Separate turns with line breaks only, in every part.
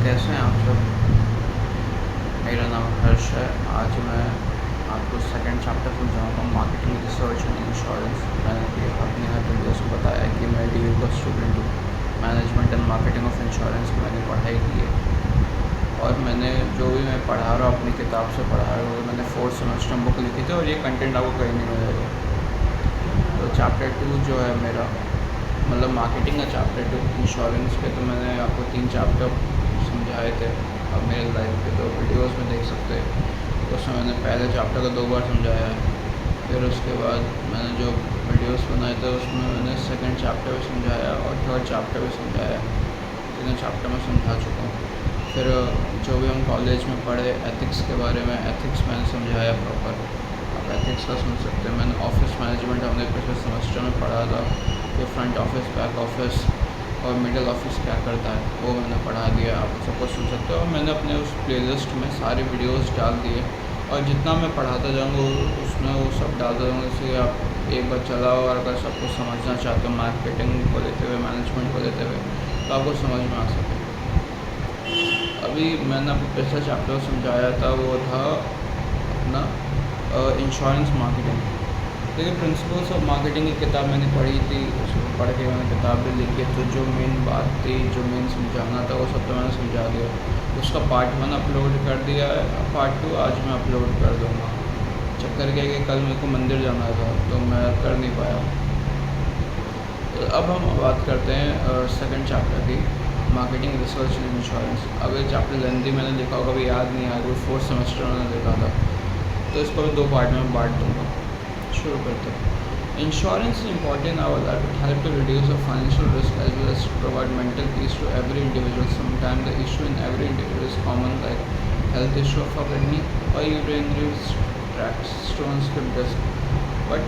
कैसे हैं आप सब। मेरा नाम हर्ष है। आज मैं आपको सेकंड चैप्टर समझाऊंगा, मार्केटिंग रिसर्च एंड इंश्योरेंस। मैंने भी अपने हर वीडियोस में बताया कि मैं DU का स्टूडेंट हूँ। Management and marketing of insurance की मैंने पढ़ाई की है और मैंने जो भी मैं पढ़ा रहा हूँ अपनी किताब से पढ़ा रहा हूँ। मैंने 4th सेमेस्टर बुक लिखी थी और ये कंटेंट आपको कहीं नहीं मिलेगा। तो चैप्टर 2 जो है मेरा मतलब मार्केटिंग का चैप्टर 2 इंश्योरेंस के, तो मैंने आपको 3 चैप्टर समझाए थे। अब मेरे लाइव पे तो वीडियोस में देख सकते हैं। उसमें मैंने पहले चैप्टर को 2 बार समझाया है, फिर उसके बाद मैंने जो वीडियोस बनाए थे उसमें मैंने सेकंड चैप्टर भी समझाया और थर्ड चैप्टर भी समझाया। तीनों चैप्टर में समझा चुका हूँ। फिर जो भी हम कॉलेज में पढ़े एथिक्स के बारे में, एथिक्स मैंने समझाया प्रॉपर। आप एथिक्स का सुन सकते हैं। मैंने ऑफिस मैनेजमेंट हमने पिछले सेमेस्टर में पढ़ा था कि फ्रंट ऑफिस, बैक ऑफिस और मिडिल ऑफिस क्या करता है, वो मैंने पढ़ा दिया। आप सब कुछ सुन सकते हो और मैंने अपने उस प्लेलिस्ट में सारे वीडियोस डाल दिए और जितना मैं पढ़ाता जाऊँगा उसमें वो सब डालता जाऊँगा। इसलिए आप एक बार चलाओ और अगर सब कुछ समझना चाहते हो मार्केटिंग को लेते हुए, मैनेजमेंट को लेते हुए, तो आपको समझ में आ सके। अभी मैंने आपको पिछला चैप्टर समझाया था, वो था अपना इंश्योरेंस मार्केटिंग। देखिए प्रिंसिपल्स ऑफ मार्केटिंग की किताब मैंने पढ़ी थी, उसको पढ़ के मैंने किताब भी लिखी। तो जो मेन बात थी, जो मेन समझाना था, वो सब तो मैंने समझा दिया। उसका पार्ट 1 अपलोड कर दिया है, पार्ट 2 आज मैं अपलोड कर दूँगा। चक्कर क्या है कि कल मेरे को मंदिर जाना था तो मैं कर नहीं पाया। तो अब हम बात करते हैं सेकंड चैप्टर की, मार्केटिंग रिसर्च एंड इंश्योरेंस। अब ये चैप्टर लेंथी मैंने लिखा होगा, कभी याद नहीं आया, कोई 4th सेमेस्टर में मैंने लिखा था, तो इसको भी 2 पार्ट में बांट दूँगा। शुरू करते हैं। Insurance is important our life. It help to reduce the financial risk as well as provide mental peace to every individual. Sometime the issue in every individual is common, like health issue of a kidney और urinary tract stones could risk. But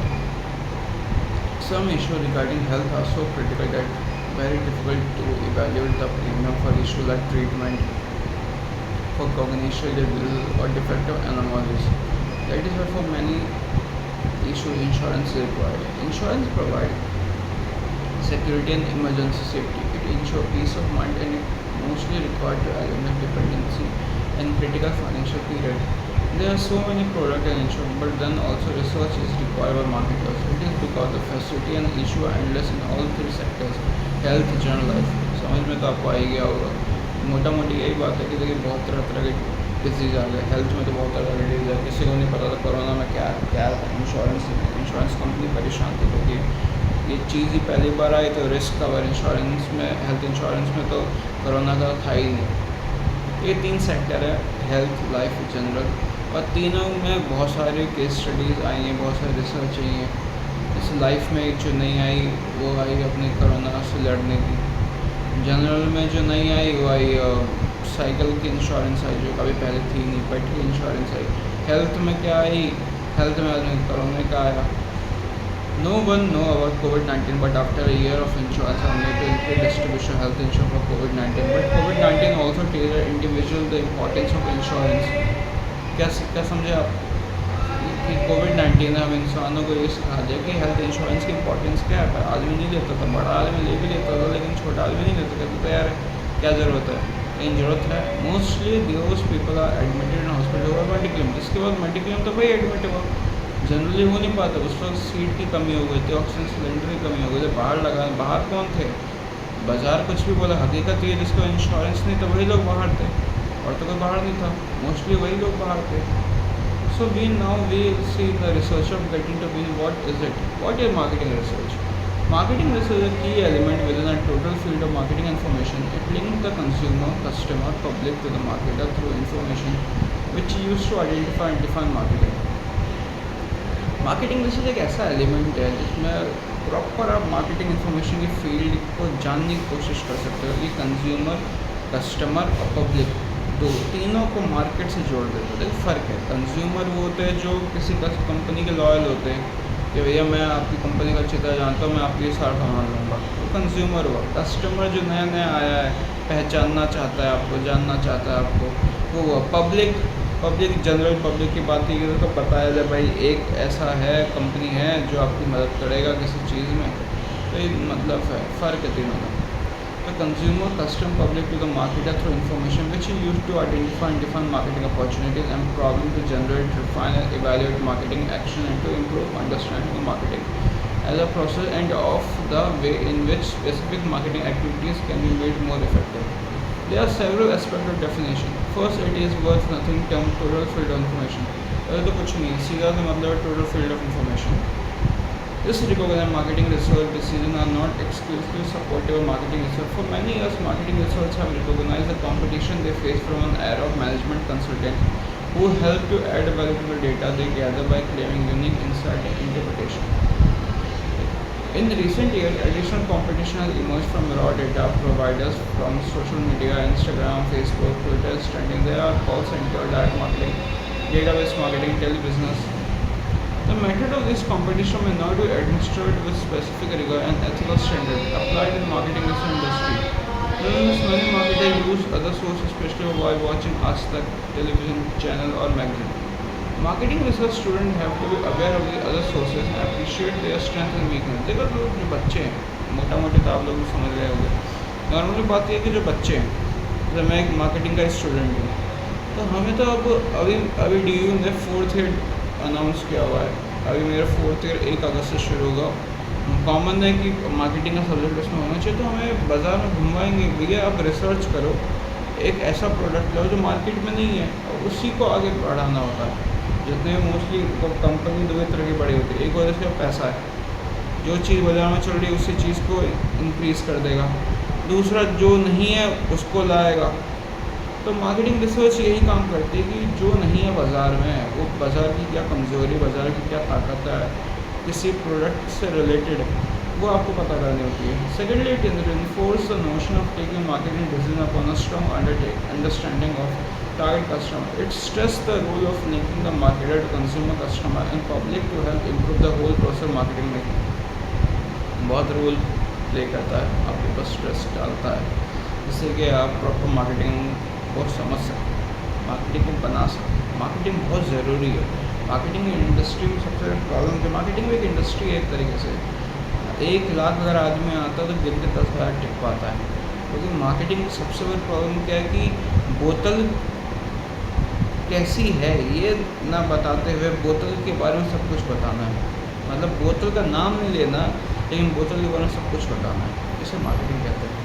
some issues regarding health are so critical that very difficult to evaluate the premium for issue like treatment for cognition disease or defective anomalies. That is why for many issue insurance is required. Insurance provides security and emergency safety. It ensures peace of mind and it mostly required to eliminate dependency and critical financial period. There are so many products and insurance, but then also research is required by marketers. It is because the facility and issue are endless in all 3 sectors: health, general life. समझ में तो आपको आ ही गया होगा। मोटा मोटी यही बात है कि देखिए बहुत तरह के डिजीज़ आ गए। हेल्थ में तो बहुत तरह के डिजीज़ है, किसी को नहीं पता था कोरोना में क्या क्या था। इंश्योरेंस कंपनी परेशान थी क्योंकि ये चीज़ ही पहली बार आई, तो रिस्क कवर इंश्योरेंस में, हेल्थ इंश्योरेंस में तो कोरोना का था ही नहीं। ये 3 सेक्टर है, हेल्थ, लाइफ, जनरल, और तीनों में बहुत सारे केस स्टडीज़ आई हैं, बहुत सारी रिसर्च आई हैं। जैसे लाइफ में जो नहीं आई वो आई अपने कोरोना से लड़ने की। जनरल में जो नहीं आई वो आई साइकिल की इंश्योरेंस आई, जो कभी पहले थी नहीं, पेट की इंश्योरेंस आई। हेल्थ में क्या आई, हेल्थ में आदमी कोरोना का आया। No one know about COVID-19 but after a year of insurance I need to increase distribution health insurance for COVID-19 but COVID-19 also tailor individual the importance of insurance. क्या समझे आप कि COVID-19 ने हम इंसानों को ये सिखा दिया कि हेल्थ इंश्योरेंस की इंपॉर्टेंस क्या है। आदमी नहीं लेता था, बड़ा आदमी ले भी लेता था, लेकिन छोटा आदमी नहीं लेता। कहते तो यार क्या ज़रूरत है, कहीं ज़रूरत है। Mostly those people are admitted in hospital और मेडिक्लेम, जिसके बाद मेडिक्लेम तो भाई एडमिट हुआ, जनरली हो नहीं पाता। उस वक्त सीट की कमी हो गई थी, ऑक्सीजन सिलेंडर की कमी हो गई थी, बाहर लगा। बाहर कौन थे, बाज़ार कुछ भी बोला, हकीकत ये जिसको इंश्योरेंस नहीं था वही लोग बाहर थे, और तो कोई बाहर नहीं था, मोस्टली वही लोग बाहर थे। So we see the research of getting to be what is it? What is marketing research? Marketing research is a key element within a total field of marketing information. It links the consumer, customer, public to the marketer through information which is used to identify and define marketing. Marketing research एक ऐसा element है जिसमें proper आप marketing information की field को जानने की कोशिश कर सकते हो कि कंज्यूमर, कस्टमर और पब्लिक तीनों को मार्केट से जोड़ देते हैं। देखो फ़र्क है, कंज्यूमर वो होते हैं जो किसी कंपनी के लॉयल होते हैं कि भैया मैं आपकी कंपनी का अच्छी तरह जानता हूँ, मैं आपके सारा सामान लूँगा, तो कंज्यूमर हुआ। कस्टमर जो नया नया आया है, पहचानना चाहता है आपको, जानना चाहता है आपको, वो हुआ। पब्लिक जनरल पब्लिक की बात की तो बताया जाए भाई एक ऐसा है, कंपनी है जो आपकी मदद करेगा किसी चीज़ में, तो ये मतलब है फ़र्क है तीनों का। the consumer, custom, public to the marketer through information which is used to identify and define marketing opportunities and problem to generate, refine and evaluate marketing action and to improve understanding of marketing as a process and of the way in which specific marketing activities can be made more effective. There are several aspects of definition. First, it is worth nothing term total field of information. तो कुछ नहीं, सीधा सा मतलब total field of information. This recognized marketing research decisions are not exclusively supportive of marketing research. For many years, marketing research have recognized the competition they face from an era of management consultants who help to add valuable data they gather by claiming unique insight and interpretation. In recent years, additional competition has emerged from raw data providers from social media, Instagram, Facebook, Twitter, trending. There are call center, direct marketing, database marketing, telebusiness. The method of this competition may not be administered with specific rigor and ethical standards applied in marketing research industry. Nonetheless, many marketers use other sources, especially while watching Aaj Tak television channel or magazine. Marketing research students have to be aware of the other sources and appreciate their strength and weakness. देखो लोग जो बच्चे हैं, मोटा मोटी तो आप लोग समझ रहे होंगे. नॉर्मली बात यह है कि जो बच्चे हैं, जैसे मैं एक मार्केटिंग का स्टूडेंट हूँ, तो हमें तो अब अभी DU ने 4th ईयर अनाउंस किया हुआ है. अभी मेरा 4th ईयर 1 अगस्त से शुरू होगा. कॉमन है कि मार्केटिंग का सब्जेक्ट उसमें होना चाहिए. तो हमें बाज़ार में घुमाएंगे, भैया आप रिसर्च करो, एक ऐसा प्रोडक्ट लो जो मार्केट में नहीं है और उसी को आगे बढ़ाना होता है. जितने मोस्टली कंपनी दो तरह की बड़ी होती है. एक वजह से पैसा है, जो चीज़ बाज़ार में चल रही है उसी चीज़ को इंक्रीज़ कर देगा. दूसरा जो नहीं है उसको लाएगा. तो मार्केटिंग रिसर्च यही काम करती है कि जो नहीं है बाज़ार में, वो बाज़ार की क्या कमज़ोरी, बाज़ार की क्या ताकत है, किसी प्रोडक्ट से रिलेटेड, वो आपको पता करनी होती है. Secondly, it enforce the notion of taking marketing decision upon a strong understanding of target customer. It stressed the role of linking the marketer to consumer, customer and public to help improve the whole process of marketing making. बहुत role play करता है, आपके पास stress डालता है जिससे कि आप proper marketing को समझ सकें, मार्केटिंग को बना सकें. मार्केटिंग बहुत ज़रूरी है. मार्केटिंग इंडस्ट्री में सबसे प्रॉब्लम है, मार्केटिंग में एक इंडस्ट्री है एक तरीके से. 1 लाख अगर आदमी आता है तो गिन के 10,000 टिक पाता है. क्योंकि मार्केटिंग की सबसे बड़ी प्रॉब्लम क्या है कि बोतल कैसी है ये ना बताते हुए बोतल के बारे में सब कुछ बताना है. मतलब बोतल का नाम नहीं लेना, लेकिन बोतल के बारे में सब कुछ बताना है. इसे मार्केटिंग कहते हैं.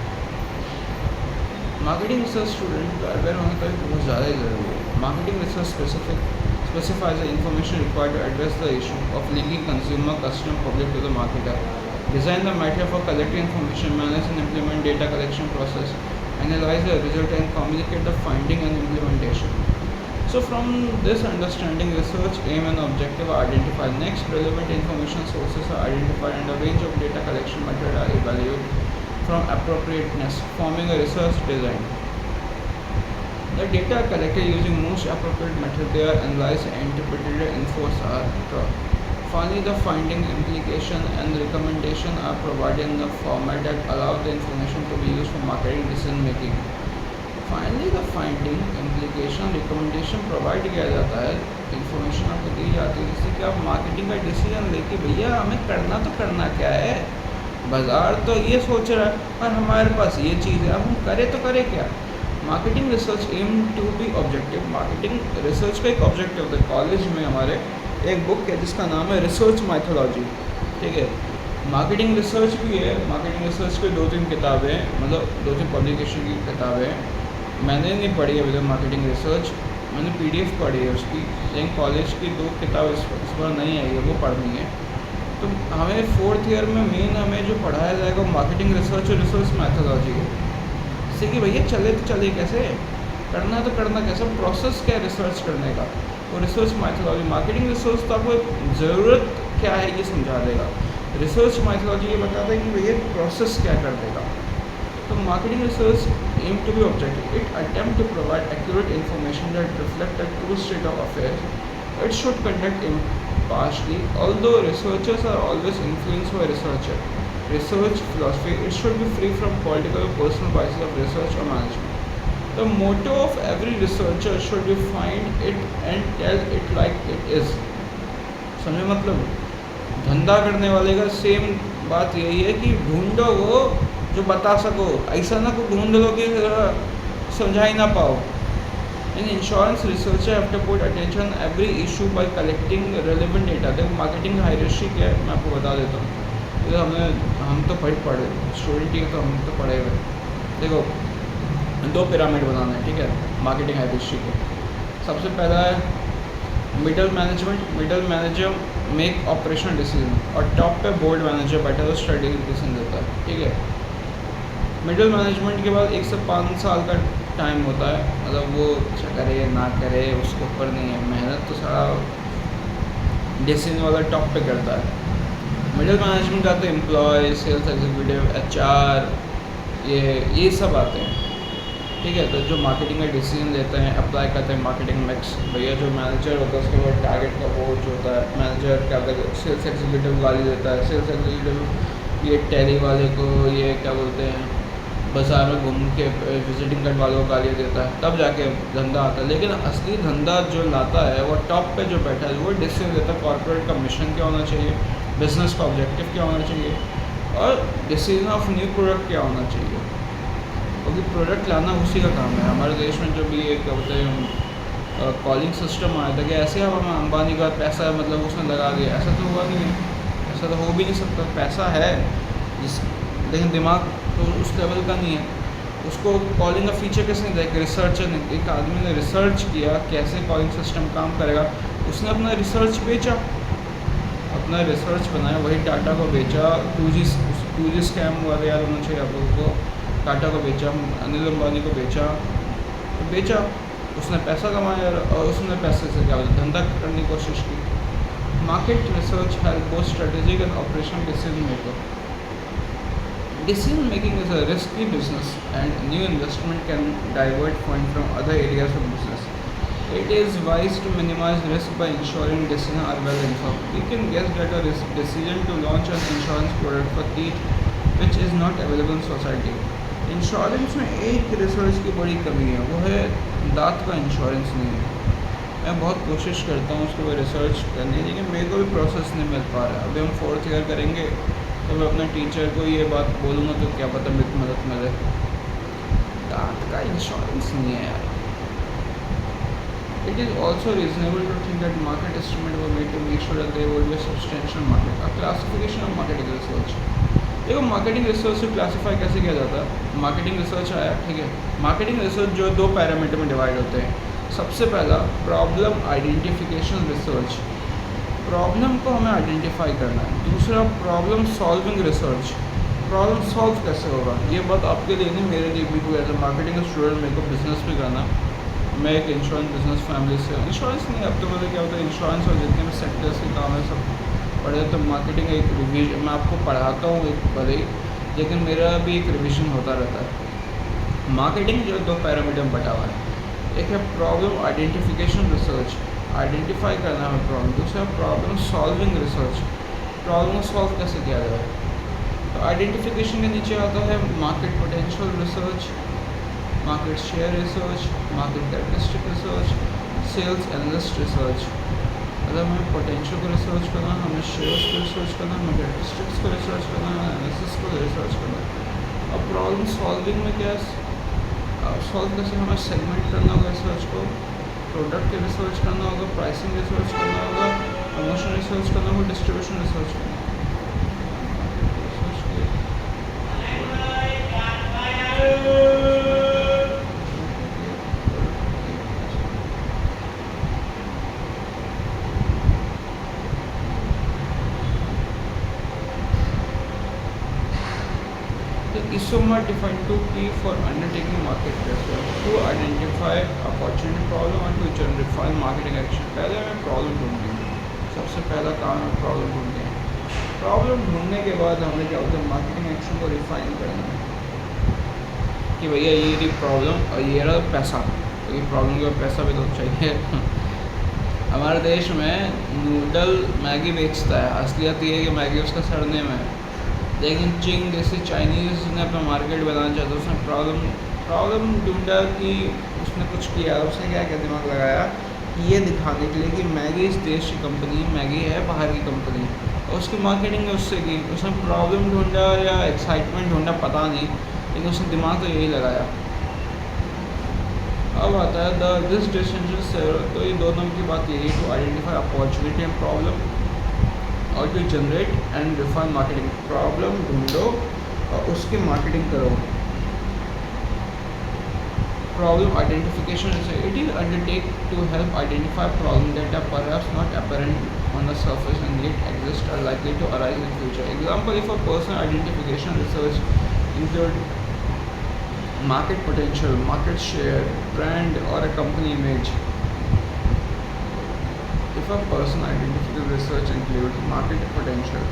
मार्केटिंग रिसर्च स्टूडेंट का अवेयर होना तो बहुत ज़्यादा ही ज़रूरी है. Marketing research specifies the information required to address the issue of linking consumer, customer, public to the marketer. Design the method for collecting information, manage and implement data collection process, analyze the result and communicate the finding and implementation. So from this understanding, research aim and objective are identified. Next, relevant information sources are identified and a range of data collection methods are evaluated from appropriateness, forming a research design. The data are collected using most appropriate methods. They are analyzed, interpreted, and enforced are. Finally, the finding, implication, and recommendation are provided in the format that allow the information to be used for marketing decision making. Finally the finding, implication, recommendation provide किया जाता है. Information आपको दी जाती है जिससे कि आप marketing का डिसीजन लेके भैया हमें करना तो करना क्या है. बाज़ार तो ये सोच रहा है और हमारे पास ये चीज़ है, अब हम करें तो करें क्या. Marketing research aim to be objective. Marketing research का एक ऑब्जेक्टिव होता है. कॉलेज में हमारे एक बुक है जिसका नाम है रिसर्च मैथोलॉजी. ठीक है, मार्केटिंग रिसर्च भी है. मार्केटिंग रिसर्च की 2-3 किताबें हैं, मतलब 2-3 पब्लिकेशन की किताबें हैं. मैंने नहीं पढ़ी अभी तक मार्केटिंग रिसर्च, मैंने PDF पढ़ी है उसकी, लेकिन कॉलेज की 2 किताब इस बार नहीं आई है, वो पढ़नी है. तो हमें 4th ईयर में मेन हमें जो पढ़ाया जाएगा मार्केटिंग रिसर्च और रिसर्च मैथोलॉजी है. इससे कि भैया चले तो चले कैसे, करना तो करना कैसे, प्रोसेस क्या है रिसर्च करने का. और रिसर्च मैथोलॉजी, मार्केटिंग रिसर्च तो आपको ज़रूरत क्या है ये समझा देगा. रिसर्च मैथोलॉजी ये बताता है कि भैया प्रोसेस क्या कर देगा. तो marketing research aim to be objective. It attempt to provide accurate information that reflect the true state of affairs. It should conduct impartially. Although researchers are always influenced by research philosophy, it should be free from political or personal biases of research or management. The motto of every researcher should be find it and tell it like it is. समझे मतलब, धंधा करने वाले का same बात यही है कि ढूंढो वो जो बता सको, ऐसा ना कोई ढूंढ लो कि समझा ही ना पाओ। In insurance researcher have to put attention every issue by collecting relevant data. देखो मार्केटिंग हायरार्की क्या है मैं आपको बता देता हूँ। तो हम तो पढ़े स्टूडेंट ही तो हम तो पढ़े हुए। देखो 2 पिरामिड बनाना है, ठीक है, मार्केटिंग हायरार्की के। सबसे पहला है middle management. Middle manager make operational decision और टॉप पे बोर्ड मैनेजर बैठा है स्ट्रेटेजिक डिसीजन देता है, ठीक है। मिडल मैनेजमेंट के बाद 1 से 5 साल का टाइम होता है, मतलब वो अच्छा करे ना करे उसके ऊपर नहीं है, मेहनत तो सारा डिसीजन वाला टॉप पे करता है। मिडिल मैनेजमेंट आते हैं एम्प्लॉय, सेल्स एग्जीक्यूटिव, HR, ये सब आते हैं, ठीक है। तो जो मार्केटिंग का डिसीजन लेते हैं, अप्लाई करते हैं मार्केटिंग मिक्स। भैया जो मैनेजर होता है उसके बाद टारगेट का वो जो होता है, मैनेजर क्या कहते हैं, सेल्स एग्जीक्यूटिव गाली देता है। सेल्स एग्जीक्यूटिव ये टैली वाले को ये क्या बोलते हैं, बाज़ार में घूम के विजिटिंग कार्ड वालों को गालियाँ देता है, तब जाके धंधा आता है। लेकिन असली धंधा जो लाता है वो टॉप पे जो बैठा है, वो डिसीजन देता है कॉर्पोरेट का मिशन क्या होना चाहिए, बिज़नेस का ऑब्जेक्टिव क्या होना चाहिए, और डिसीजन ऑफ न्यू प्रोडक्ट क्या होना चाहिए, क्योंकि प्रोडक्ट लाना उसी का काम है। हमारे देश में जो भी एक क्या बोलते हैं कॉलिंग सिस्टम आया था कि ऐसे अब हम अंबानी का पैसा है मतलब उसने लगा दिया, ऐसा तो हुआ नहीं है, ऐसा तो हो भी नहीं सकता। पैसा है लेकिन दिमाग तो उस लेवल का नहीं है। उसको कॉलिंग का फीचर कैसे नहीं था, रिसर्चर ने, एक आदमी ने रिसर्च किया कैसे कॉलिंग सिस्टम काम करेगा, उसने अपना रिसर्च बेचा, अपना रिसर्च बनाया, वही टाटा को बेचा। 2G स्कैम हुआ था, याद होना चाहिए आप लोगों को। टाटा को बेचा, अनिल अंबानी को बेचा, तो बेचा, उसने पैसा कमाया और उसने पैसे से क्या धंधा करने की कोशिश की। Market research help both strategic and operational decision maker. Decision making is a risky business and new investment can divert funds from other areas of business. It is wise to minimize risk by ensuring decisions are well informed. We can guess that a decision to launch an insurance product for teeth which is not available in society. Insurance में एक research की बड़ी कमी है, वो है दांत का इंश्योरेंस नहीं है। मैं बहुत कोशिश करता हूँ उसके ऊपर रिसर्च करने की, लेकिन मेरे को भी प्रोसेस नहीं मिल पा रहा। अभी हम 4th ईयर करेंगे तो मैं अपने टीचर को ये बात बोलूँगा तो क्या पता मेरी मदद मिले। दांत का इंश्योरेंस नहीं है यार। It is also reasonable to think that market estimate were made to make sure that there would be substantial market. Classification of marketing research. देखो मार्केटिंग रिसर्च से क्लासीफाई कैसे किया जाता है। मार्केटिंग रिसर्च आया, ठीक है। मार्केटिंग रिसर्च जो 2 पैरामीटर में डिवाइड होते हैं। सबसे पहला प्रॉब्लम आइडेंटिफिकेशन रिसर्च, प्रॉब्लम को हमें आइडेंटिफाई करना है। दूसरा problem solving research, problem solve कैसे होगा। ये बात आपके लिए नहीं, मेरे लिए भी कोई एज ए मार्केटिंग स्टूडेंट मेरे को बिज़नेस भी करना। मैं एक इंश्योरेंस बिजनेस फैमिली से, इंश्योरेंस नहीं, अब तो मतलब क्या होता है इंश्योरेंस और जितने भी सेक्टर्स के काम है सब पढ़े। तो मार्केटिंग एक रिविजन मैं आपको पढ़ाता हूँ एक भले, लेकिन मेरा भी एक रिविजन होता रहता है। मार्केटिंग जो 2 पैरामीटर में बटा हुआ है, एक है प्रॉब्लम आइडेंटिफिकेशन रिसर्च, आइडेंटिफाई करना है प्रॉब्लम। दूसरा problem solving research, problem solve कैसे किया जाए। तो आइडेंटिफिकेशन के नीचे आता है market potential research, market share research, market characteristic research, sales analyst research. मतलब हमें पोटेंशियल को रिसर्च करना, हमें शेयर्स को रिसर्च करना, हमें कैरेक्टरिस्टिक्स को रिसर्च करना, हमें एनालिसिस को रिसर्च करना। अब प्रॉब्लम सॉल्विंग में क्या सॉल्व कैसे, हमें सेगमेंट करना होगा रिसर्च को, प्रोडक्ट के रिसर्च करना होगा, प्राइसिंग रिसर्च करना होगा, प्रमोशन रिसर्च करना होगा, डिस्ट्रीब्यूशन रिसर्च करना होगा। ISOMA define 2 key for undertaking market research: to identify opportunity problem and to justify marketing action। पहले हमें प्रॉब्लम ढूंढनी है, सबसे पहला काम है प्रॉब्लम ढूंढनी है। प्रॉब्लम ढूंढने के बाद हमें क्या होता है मार्केटिंग एक्शन को रिफाइन करना है कि भैया ये रही प्रॉब्लम और ये रहा पैसा, तो ये प्रॉब्लम के बाद पैसा भी तो चाहिए। हमारे देश में नूडल मैगी बेचता है, असलियत ये है कि मैगी उसका सरनेम है, लेकिन चिंग जैसे चाइनीज़ ने अपना मार्केट बनाना चाहता, उसने प्रॉब्लम ढूंढा कि उसने कुछ किया। उसने क्या दिमाग लगाया कि ये दिखाने के लिए कि मैगी इस देश की कंपनी, मैगी है बाहर की कंपनी, उसकी मार्केटिंग उससे की, उसने प्रॉब्लम ढूंढा या एक्साइटमेंट ढूंढा पता नहीं, लेकिन उसने दिमाग तो यही लगाया। अब आता है दिस डिस्टिंक्शन से, तो ये दो नंबर की बात यही है, to identify opportunity and problem और to generate and define marketing. Problem ढूंढो और उसकी मार्केटिंग करो। Problem identification is it is undertake to help identify problems that are perhaps not apparent on the surface and yet exist or likely to arise in future. Example, if a person identification research include market potential, market share, brand or a company image. If a person identification research include market potential,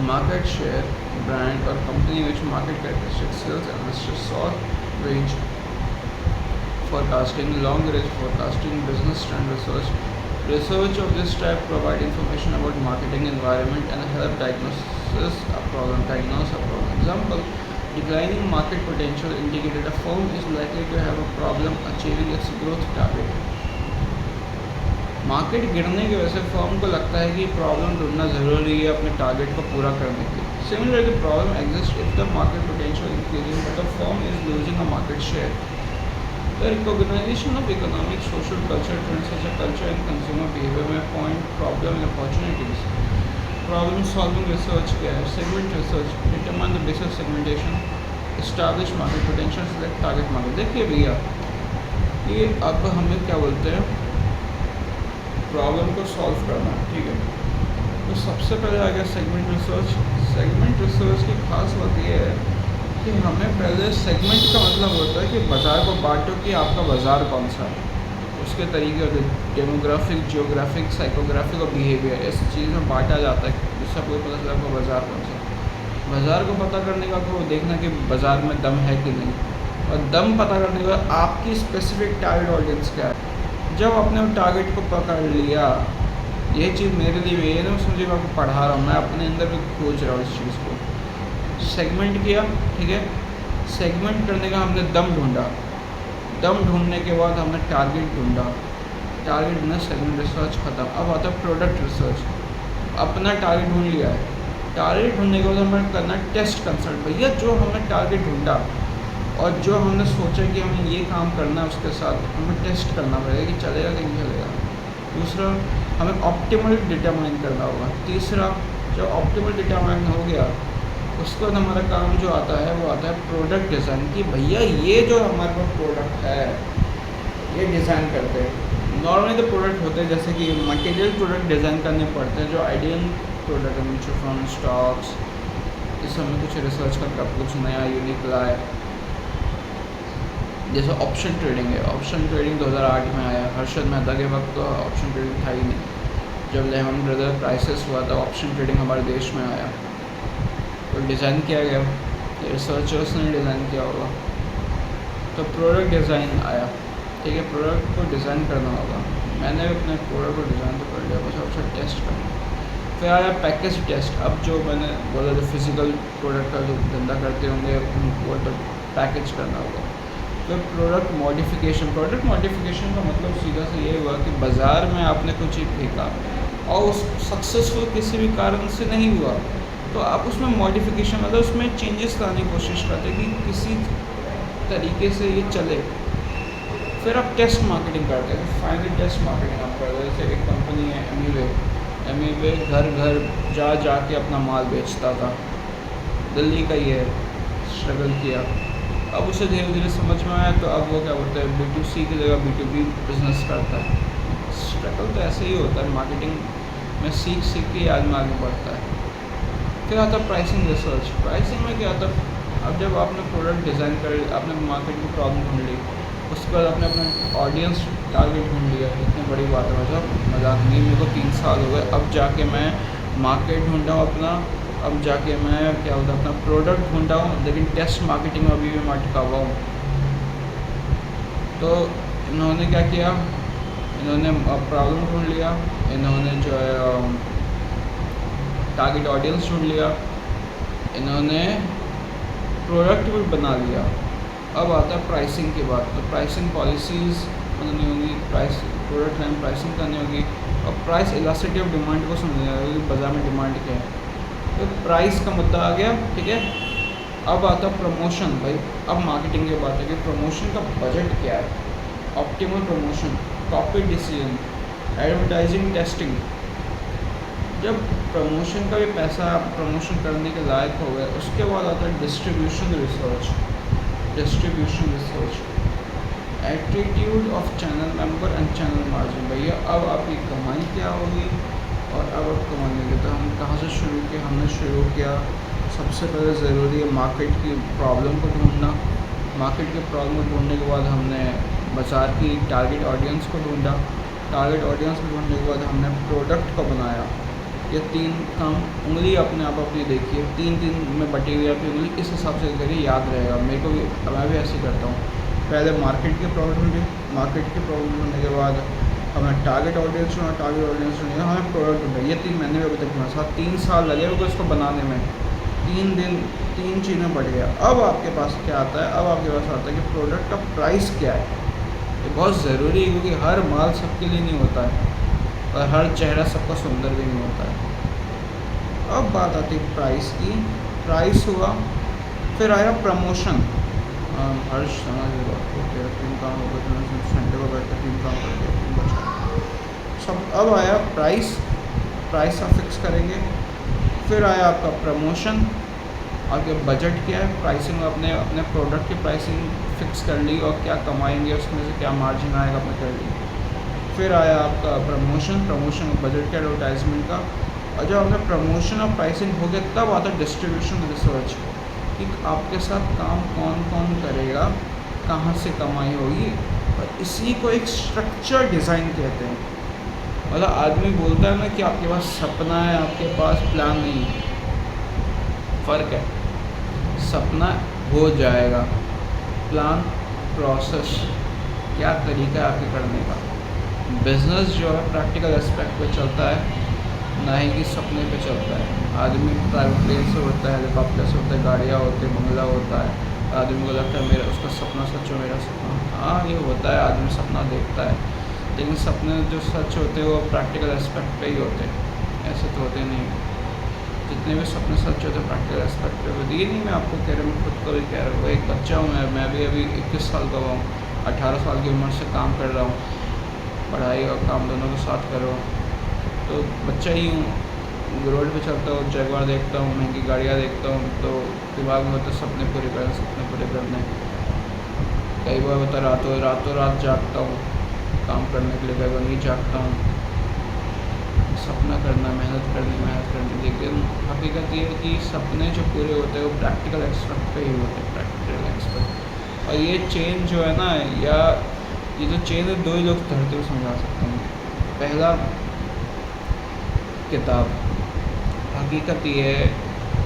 market share, brand or company image, market characteristics, sales analysis or range forecasting, long range forecasting, business trend research. Research of this type provide information about marketing environment and help diagnose a problem. Example, declining market potential indicated a firm is likely to have a problem achieving its growth target. Market गिरने की वजह से firm को लगता है कि problem ढूंढना ज़रूरी है अपने टारगेट को पूरा करने के लिए। Similarly, problem exist if the market potential increasing but the firm is losing a market share. The recognition of economic, social, cultural trends such as culture and consumer behavior may point problem and opportunities. Problem solving research क्या है? Segment research, determine the basic segmentation, establish market potential, select target market। देखिए भैया, ये अब हमें क्या बोलते हैं, प्रॉब्लम को सॉल्व करना, ठीक है। तो सबसे पहले आ गया सेगमेंट रिसर्च। सेगमेंट रिसर्च की खास बात ये है कि हमें पहले सेगमेंट का मतलब होता है कि बाज़ार को बांटो कि आपका बाज़ार कौन सा है। उसके तरीके होते हैं डेमोग्राफिक, जियोग्राफिक, साइकोग्राफिक और बिहेवियर, इस चीज़ में बांटा जाता है जिससे आपको पता चला आपका बाज़ार कौन सा है। बाज़ार को पता करने का आपको देखना कि बाज़ार में दम है कि नहीं, और दम पता करने के बाद आपकी स्पेसिफिक टारगेट ऑडियंस क्या है। जब आपने टारगेट को पकड़ लिया, ये चीज़ मेरे लिए ये ना समझिए मैं आपको पढ़ा रहा हूँ, मैं अपने अंदर भी खोज रहा हूँ इस चीज़ को। सेगमेंट किया, ठीक है। सेगमेंट करने का हमने दम ढूंढा, दम ढूंढने के बाद हमने टारगेट ढूंढा, टारगेट ढूंढना, सेगमेंट रिसर्च ख़त्म। अब आता है प्रोडक्ट रिसर्च। अपना टारगेट ढूंढ लिया है, टारगेट ढूंढने के बाद हमें करना टेस्ट कंसल्ट। भैया जो हमने टारगेट ढूंढा और जो हमने सोचा कि हमें ये काम करना है, उसके साथ हमें टेस्ट करना पड़ेगा कि चलेगा कि नहीं चलेगा। दूसरा, हमें ऑप्टिमल डिटरमाइन करना होगा। तीसरा, जब ऑप्टिमल डिटरमाइन हो गया उसके बाद हमारा काम जो आता है वो आता है प्रोडक्ट डिज़ाइन, कि भैया ये जो हमारे पास प्रोडक्ट है ये डिज़ाइन करते हैं। नॉर्मली तो प्रोडक्ट होते हैं जैसे कि मटेरियल प्रोडक्ट डिज़ाइन करने पड़ते हैं, जो आइडियल प्रोडक्ट है, म्यूचुअल फंड, स्टॉक्स, इस समय कुछ रिसर्च करके आप कुछ नया यूनिक लाए। जैसे ऑप्शन ट्रेडिंग है, ऑप्शन ट्रेडिंग 2008 में आया, हर्षद मेहता के वक्त तो ऑप्शन ट्रेडिंग था ही नहीं। जब लेमन ब्रदर क्राइसिस हुआ था ऑप्शन ट्रेडिंग हमारे देश में आया, तो डिज़ाइन किया गया, रिसर्चर्स ने डिज़ाइन किया होगा। तो प्रोडक्ट डिज़ाइन आया, ठीक है, प्रोडक्ट को डिज़ाइन करना होगा। मैंने अपने प्रोडक्ट को डिज़ाइन तो कर लिया, बस अब सब टेस्ट करना। फिर आया पैकेज टेस्ट। अब जो मैंने बोला जो फिज़िकल प्रोडक्ट का जो धंधा करते होंगे उनको तो पैकेज करना होगा। फिर प्रोडक्ट मॉडिफिकेशन। प्रोडक्ट मॉडिफिकेशन का मतलब सीधा से ये हुआ कि बाज़ार में आपने कुछ चीज़ फेंका और उस सक्सेसफुल किसी भी कारण से नहीं हुआ, तो आप उसमें मॉडिफिकेशन मतलब उसमें चेंजेस लाने की कोशिश करते कि किसी तरीके से ये चले। फिर आप टेस्ट मार्केटिंग करते हैं, फाइनली टेस्ट मार्केटिंग आप करते हैं। जैसे एक कंपनी है एमीवे घर घर जा के अपना माल बेचता था, दिल्ली का ये स्ट्रगल किया। अब उसे धीरे धीरे समझ में आया, तो अब वो क्या बोलते हैं B2C की जगह B2B बिज़नेस करता है। स्ट्रगल तो ऐसे ही होता है, मार्केटिंग में सीख के आदमी आगे बढ़ता है। फिर आता है प्राइसिंग रिसर्च। प्राइसिंग में क्या आता है, अब जब आपने प्रोडक्ट डिज़ाइन कर, आपने मार्केट की प्रॉब्लम ढूंढ ली, उसके बाद आपने अपना ऑडियंस टारगेट ढूंढ लिया, इतनी बड़ी बात है, मतलब मजाक नहीं, मेरे को 3 साल हो गए, अब जाके मैं मार्केट ढूंढा हूँ अपना, अब जाके मैं क्या होता है अपना प्रोडक्ट ढूंढा हूँ, लेकिन टेस्ट मार्केटिंग में अभी भी मैं अटका हुआ हूँ। तो इन्होंने क्या किया, इन्होंने प्रॉब्लम ढूंढ लिया, इन्होंने जो है टारगेट ऑडियंस ढूंढ लिया, इन्होंने प्रोडक्ट भी बना लिया। अब आता है प्राइसिंग की बात। तो प्राइसिंग पॉलिसीज़ बनानी होगी, प्राइस प्रोडक्ट लाइन प्राइसिंग करनी होगी, और प्राइस इलास्टिसिटी ऑफ डिमांड को समझना है कि बाज़ार में डिमांड क्या है। तो प्राइस का मुद्दा आ गया, ठीक है। अब आता प्रमोशन। भाई अब मार्केटिंग की बात है कि प्रमोशन का बजट क्या है, optimal promotion, copy decision, advertising, testing. जब प्रमोशन का भी पैसा आप प्रमोशन करने के लायक हो गए, उसके बाद आता है distribution research. Attitude of channel member and channel margin. भैया अब आपकी कमाई क्या होगी और अब आप कमाएंगे। तो हम कहाँ से शुरू किया, हमने शुरू किया सबसे पहले ज़रूरी है मार्केट की प्रॉब्लम को ढूंढना। मार्केट की प्रॉब्लम को ढूंढने के बाद हमने बाज़ार की टारगेट ऑडियंस को ढूंढा। टारगेट ऑडियंस को ढूंढने के बाद हमने प्रोडक्ट को बनाया। ये 3 काम उंगली अपने आप अपनी देखिए, 3 में बटी हुई आपकी उंगली किस हिसाब से करिए याद रहेगा। मेरे को भी, मैं भी ऐसे ही करता हूँ। पहले मार्केट की प्रॉब्लम ढूंढी, मार्केट की प्रॉब्लम ढूंढने के बाद हमें टारगेट ऑडियंस ढूंढा, टारगेट ऑडियंस ढूंढा, हमें प्रोडक्ट ढूंढा। ये 3 महीने में अभी तक ढूंढा, 3 साल लगे होंगे उसको बनाने में। 3 दिन 3 चीज़ें बढ़ गया। अब आपके पास क्या आता है, अब आपके पास आता है कि प्रोडक्ट का प्राइस क्या है। ये बहुत ज़रूरी है क्योंकि हर माल सबके लिए नहीं होता है और हर चेहरा सबका सुंदर भी नहीं होता है। अब बात आती है प्राइस की। प्राइस हुआ, फिर आया प्रमोशन। हर्ष समझ तेरा 3 काम होगा, तो संडे को बैठकर 3 काम करके 3 बचा सब। अब आया प्राइस, प्राइस आप फिक्स करेंगे। फिर आया आपका प्रमोशन, आपके बजट क्या है, प्राइसिंग अपने अपने प्रोडक्ट की प्राइसिंग फिक्स कर ली और क्या कमाएंगे उसमें से क्या मार्जिन आएगा अपने कर ली। फिर आया आपका प्रमोशन, प्रमोशन बजट का, एडवर्टाइजमेंट का। और जब हमने प्रमोशन और प्राइसिंग हो गया तब आता है डिस्ट्रीब्यूशन रिसर्च कि आपके साथ काम कौन कौन करेगा, कहाँ से कमाई होगी। और इसी को एक स्ट्रक्चर डिज़ाइन कहते हैं। मतलब आदमी बोलता है ना कि आपके पास सपना है, आपके पास प्लान नहीं है। फ़र्क है, सपना हो जाएगा, प्लान प्रोसेस क्या तरीका है आपके करने का। बिज़नेस जो है प्रैक्टिकल एस्पेक्ट पे चलता है, ना ही कि सपने पे चलता है। आदमी प्राइवेट प्लेन से होता है, हेलीकॉप्टर से होता है, गाड़ियाँ होती है, बंगला होता है। आदमी को लगता है मेरा उसका सपना सच हो, मेरा सपना। हाँ ये होता है, आदमी सपना देखता है, लेकिन सपने जो सच होते हैं वो प्रैक्टिकल एस्पेक्ट पे ही होते हैं, ऐसे तो होते नहीं। जितने भी सपने सच होते हैं प्रैक्टिकल एस्पेक्ट पे होते। ये नहीं मैं आपको कह रहा हूँ, खुद को भी कह रहा हूँ। एक बच्चा हूँ मैं भी अभी 21 साल का हुआ हूँ, 18 साल की उम्र से काम कर रहा हूँ, पढ़ाई और काम दोनों के साथ कर रहा हूँ। तो बच्चा ही हूँ, रोड पे चलता हूँ, जगवार देखता हूँ, महंगी गाड़ियाँ देखता हूँ, तो दिमाग में होता है सपने पूरे करने। कई बार होता रातों रात जागता हूँ काम करने के लिए, कई बार नहीं जागता हूँ। सपना करना, मेहनत करनी। लेकिन हकीकत ये है कि सपने जो पूरे होते हैं वो प्रैक्टिकल एस्पेक्ट पे ही होते हैं, प्रैक्टिकल एस्पेक्ट। और ये चेन जो है ना, या ये जो चेन है, 2 ही लोग धरते हुए समझा सकते हैं। पहला किताब। हकीकत ये है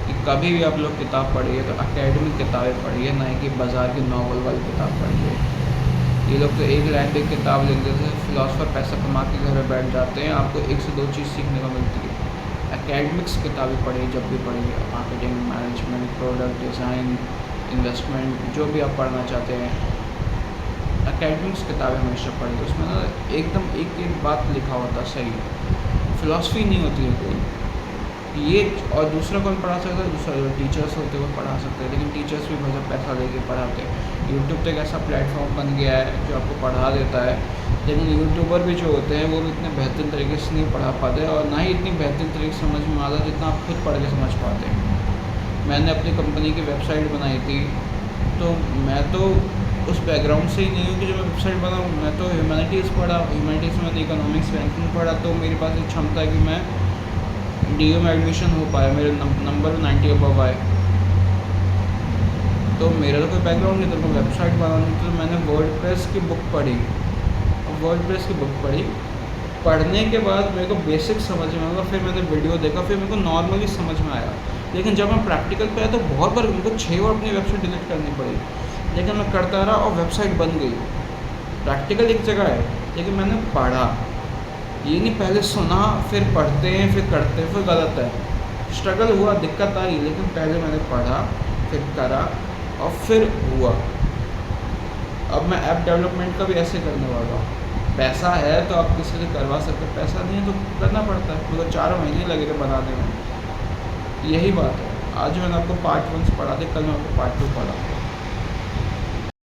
कि कभी भी आप लोग किताब पढ़िए तो एकेडमिक किताबें पढ़िए, ना कि बाज़ार की नॉवल वाली किताब पढ़िए। ये लोग तो एक लाइन पे किताब लिख देते हैं, फिलोसफर पैसा कमा के घर में बैठ जाते हैं, आपको 1 से 2 चीज़ सीखने को मिलती है। एकेडमिक्स किताबें पढ़िए, जब भी पढ़िए, marketing, management, product design, investment, जो भी आप पढ़ना चाहते हैं, एकेडमिक्स किताबें हमेशा पढ़िए। उसमें ना एकदम एक बात लिखा होता सही, फ़िलासफ़ी नहीं होती है कोई। ये और दूसरा कौन पढ़ा सकता है, दूसरा जो टीचर्स होते हैं वो पढ़ा सकते हैं, लेकिन टीचर्स भी मतलब पैसा लेके पढ़ाते हैं। यूट्यूब तो एक ऐसा प्लेटफॉर्म बन गया है जो आपको पढ़ा देता है, लेकिन यूट्यूबर भी जो होते हैं वो भी इतने बेहतरीन तरीके से नहीं पढ़ा पाते और ना ही इतनी बेहतरीन तरीके से समझ में आता जितना आप खुद पढ़ के समझ पाते हैं। मैंने अपनी कंपनी की वेबसाइट बनाई थी, तो मैं तो उस बैकग्राउंड से ही नहीं हूँ कि जो मैं वेबसाइट बनाऊँ। मैं तो ह्यूमैनिटीज़ पढ़ा, ह्यूमैनिटीज़ में मैंने इकोनॉमिक्स बैंकिंग पढ़ा, तो मेरे पास एक क्षमता है कि मैं DU में एडमिशन हो पाया, मेरे नंबर 90 अबव आए। तो मेरा तो कोई बैकग्राउंड नहीं था, तो वेबसाइट बनानी थी, तो मैंने वर्डप्रेस की बुक पढ़ी। वर्डप्रेस की बुक पढ़ने के बाद मेरे को बेसिक समझ में आया, फिर मैंने वीडियो देखा, फिर मेरे को नॉर्मली समझ में आया। लेकिन जब मैं प्रैक्टिकल पे आया तो बहुत बार मेरे को 6 बार अपनी वेबसाइट डिलीट करनी पड़ी, लेकिन मैं करता रहा और वेबसाइट बन गई। प्रैक्टिकल एक जगह है, लेकिन मैंने पढ़ा, ये नहीं पहले सुना फिर पढ़ते हैं फिर करते हैं, फिर गलत है। स्ट्रगल हुआ, दिक्कत आई, लेकिन पहले मैंने पढ़ा, फिर करा और फिर हुआ। अब मैं ऐप डेवलपमेंट का भी ऐसे करने वाला हूँ। पैसा है तो आप किसी से करवा सकते हैं, पैसा नहीं है तो करना पड़ता है। मतलब 4 महीने लगे थे बनाने में, यही बात है। आज मैंने आपको पार्ट 1 पढ़ा थे, कल मैं आपको पार्ट 2 पढ़ाऊँगा।